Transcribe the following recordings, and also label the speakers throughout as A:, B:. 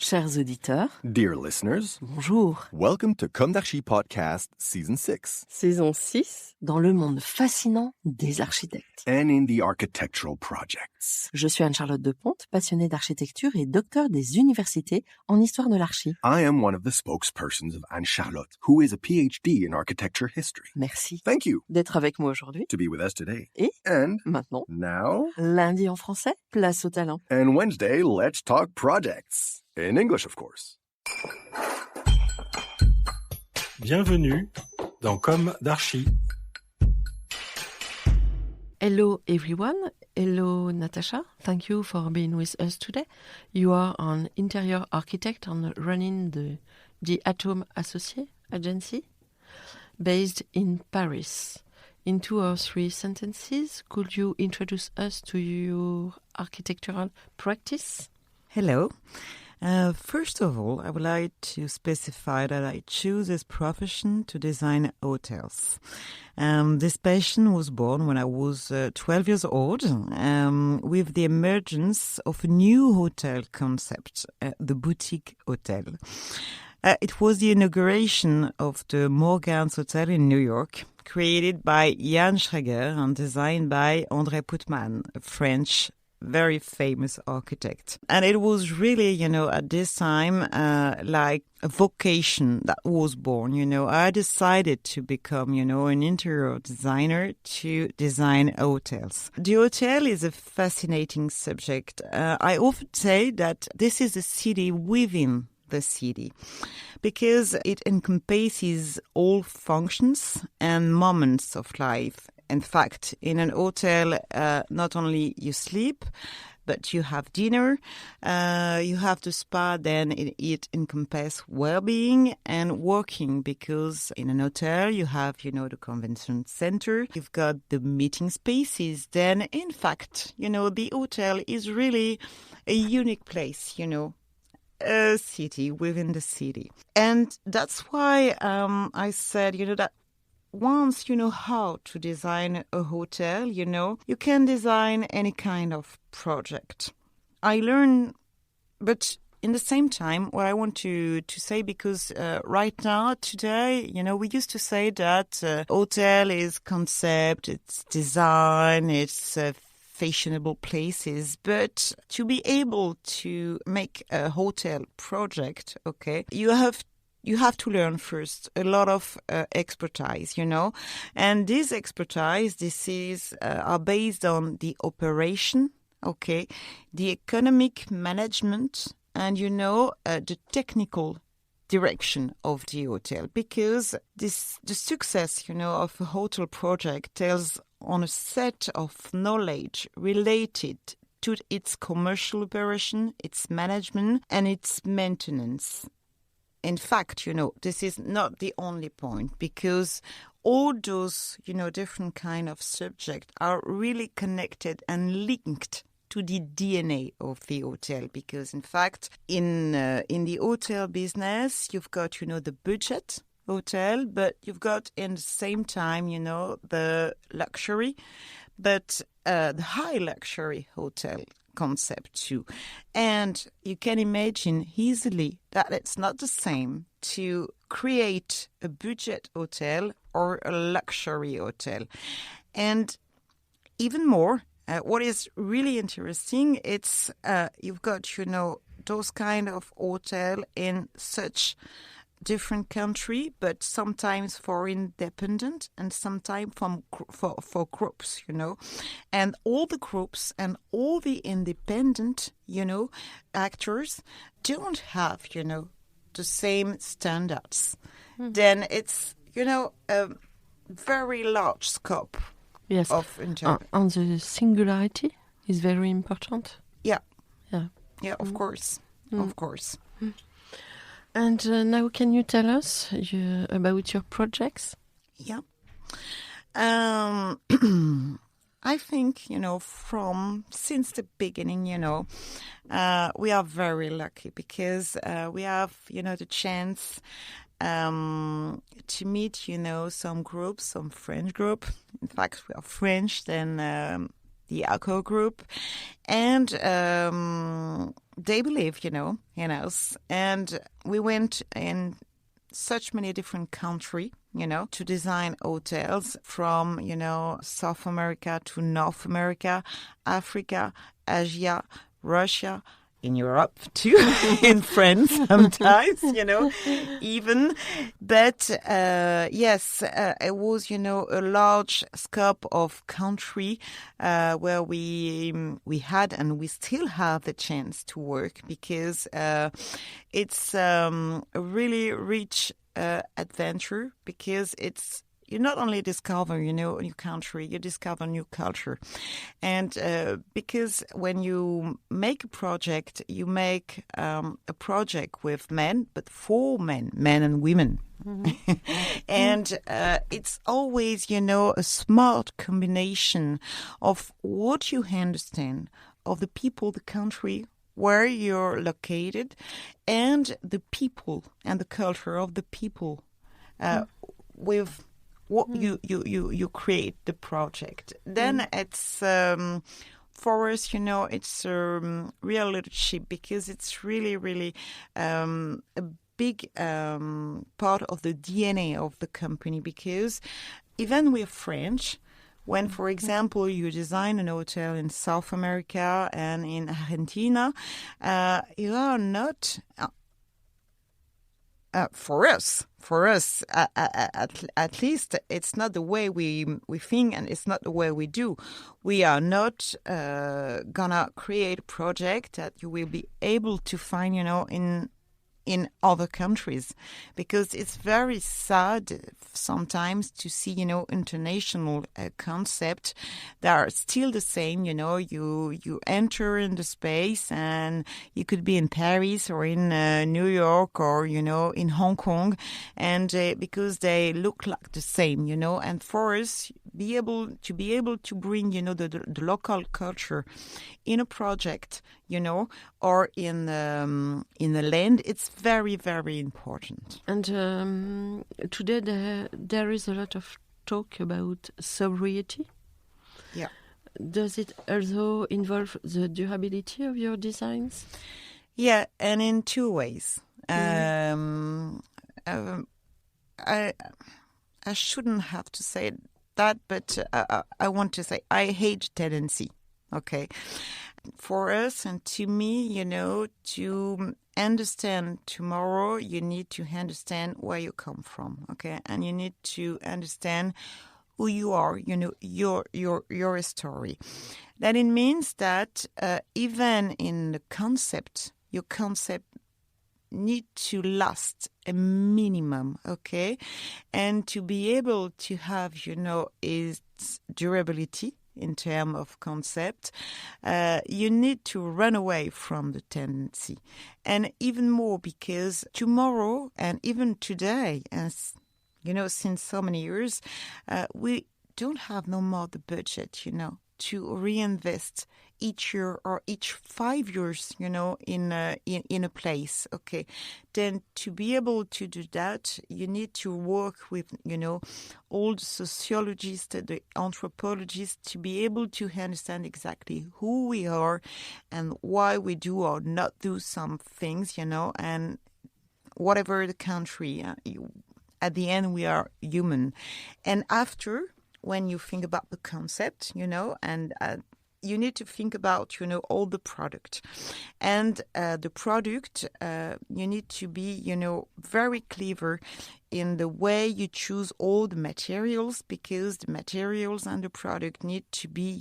A: Chers auditeurs,
B: Dear listeners,
A: bonjour.
B: welcome to Comme d'Archi Podcast Season 6.
A: Saison 6, dans le monde fascinant des architectes.
B: And in the architectural projects.
A: Je suis Anne-Charlotte Deponte, passionnée d'architecture et docteur des universités en histoire de l'archi.
B: I am one of the spokespersons of Anne-Charlotte, who is a PhD in architecture history.
A: Merci
B: Thank you
A: d'être avec moi aujourd'hui.
B: to be with us today.
A: Et
B: And
A: maintenant,
B: now,
A: lundi en français, place au talent.
B: and Wednesday, let's talk projects. In English, of course.
C: Bienvenue dans Comme d'Archi.
A: Hello everyone. Hello Natacha. Thank you for being with us today. You are an interior architect and running the Atome associés agency based in Paris. In 2 or 3 sentences, could you introduce us to your architectural practice?
D: Hello. First of all, I would like to specify that I choose this profession to design hotels. This passion was born when I was 12 years old with the emergence of a new hotel concept, the boutique hotel. It was the inauguration of the Morgans Hotel in New York, created by Jan Schrager and designed by André Putman, a French very famous architect. And it was really, at this time, like a vocation that was born, I decided to become, an interior designer to design hotels. The hotel is a fascinating subject. I often say that this is a city within the city because it encompasses all functions and moments of life. In fact, in an hotel, not only you sleep, but you have dinner, you have the spa, then it encompasses well-being and working because in an hotel you have, the convention center, you've got the meeting spaces. Then, in fact, the hotel is really a unique place, a city within the city. And that's why I said, that once you know how to design a hotel, you can design any kind of project. I learned, but in the same time, what I want to say, because right now, today, we used to say that hotel is concept, it's design, it's fashionable places, but to be able to make a hotel project, you have to learn first a lot of expertise, and this expertise, are based on the operation, the economic management, and, the technical direction of the hotel, because the success, of a hotel project tells on a set of knowledge related to its commercial operation, its management, and its maintenance. In fact, this is not the only point, because all those, different kind of subjects are really connected and linked to the DNA of the hotel. Because, in fact, in the hotel business, you've got, the budget hotel, but you've got in the same time, the luxury, but the high luxury hotel concept too. And you can imagine easily that it's not the same to create a budget hotel or a luxury hotel. And even more, what is really interesting, it's you've got, those kind of hotel in such different country, but sometimes for independent and sometimes for groups, and all the groups and all the independent, actors don't have, the same standards. Mm-hmm. Then it's, a very large scope of interior.
A: And the singularity is very important.
D: Yeah, of
A: Mm.
D: course, of course.
A: Mm. And now can you tell us about your projects?
D: Yeah. I think, since the beginning, we are very lucky because we have, the chance to meet, some groups, some French group. In fact, we are French, then the Accor Group, and they believe, in us. And we went in such many different countries, to design hotels from, South America to North America, Africa, Asia, Russia, in Europe too, in France sometimes, even. But yes, it was, a large scope of country where we had and we still have the chance to work, because it's a really rich adventure, because you not only discover, a new country, you discover new culture. And because when you make a project, you make a project with men, but for men and women. Mm-hmm. And it's always, a smart combination of what you understand of the people, the country, where you're located, and the people and the culture of the people with what you create the project. Then it's for us, it's real leadership, because it's really, really a big part of the DNA of the company. Because even we're French, when, for example, you design an hotel in South America and in Argentina, you are not... For us, at least, it's not the way we think, and it's not the way we do. We are not gonna create a project that you will be able to find, in other countries, because it's very sad sometimes to see, international concepts that are still the same. You enter in the space, and you could be in Paris or in New York or, in Hong Kong, and because they look like the same, and for us, be able to bring, the local culture in a project, or in the land, it's very, very important.
A: And today there is a lot of talk about sobriety.
D: Yeah.
A: Does it also involve the durability of your designs?
D: Yeah, and in two ways. I shouldn't have to say that, but I want to say I hate tendency. Okay. For us and to me, to understand tomorrow, you need to understand where you come from, okay? And you need to understand who you are, your story. That it means that even in the concept, your concept need to last a minimum, okay? And to be able to have, its durability in terms of concept, you need to run away from the tendency. And even more because tomorrow and even today, as since so many years, we don't have no more the budget, to reinvest each year or each 5 years, in a place. Okay, then to be able to do that, you need to work with, all the sociologists, the anthropologists, to be able to understand exactly who we are and why we do or not do some things, and whatever the country, at the end we are human. And after, when you think about the concept, and you need to think about, all the product. And the product, you need to be, very clever in the way you choose all the materials, because the materials and the product need to be,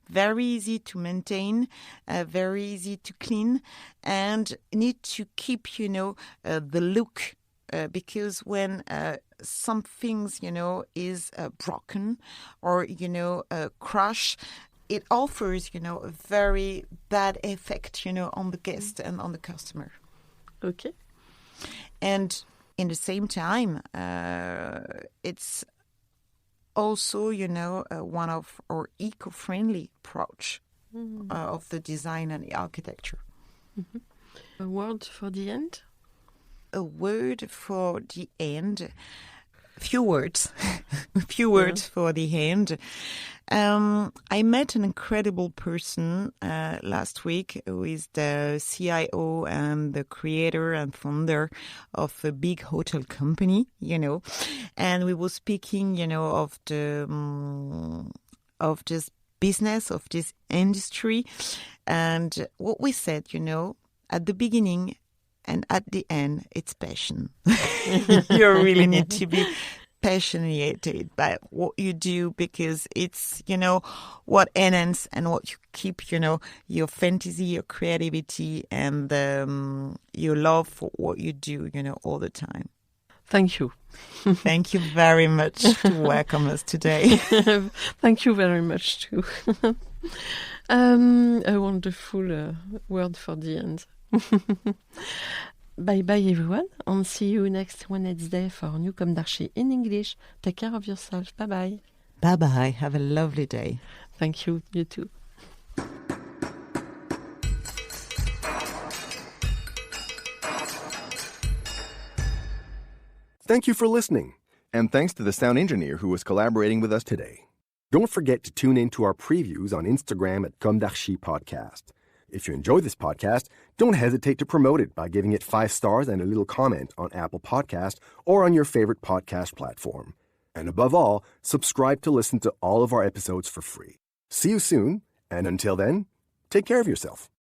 D: very easy to maintain, very easy to clean, and need to keep, the look. Because when some things, is broken or, crash, it offers, a very bad effect, on the guest and on the customer.
A: Okay.
D: And in the same time, it's also, one of our eco-friendly approach of the design and the architecture.
A: Mm-hmm. A word for the end?
D: A word for the end. Few words. a few words for the end. I met an incredible person last week who is the CIO and the creator and founder of a big hotel company, and we were speaking, of the of this business, of this industry, and what we said, at the beginning and at the end, it's passion. You really need to be passionate by what you do, because it's, what enhances and what you keep, your fantasy, your creativity, and your love for what you do, all the time.
A: Thank you.
D: Thank you very much to welcome us today.
A: Thank you very much too. A wonderful word for the end. Bye everyone, and see you next Wednesday for New Comme d'Archi in English. Take care of yourself. Bye.
D: Bye. Have a lovely day.
A: Thank you. You too.
B: Thank you for listening, and thanks to the sound engineer who was collaborating with us today. Don't forget to tune in to our previews on Instagram at Comme d'Archi Podcast. If you enjoy this podcast, don't hesitate to promote it by giving it 5 stars and a little comment on Apple Podcast or on your favorite podcast platform. And above all, subscribe to listen to all of our episodes for free. See you soon, and until then, take care of yourself.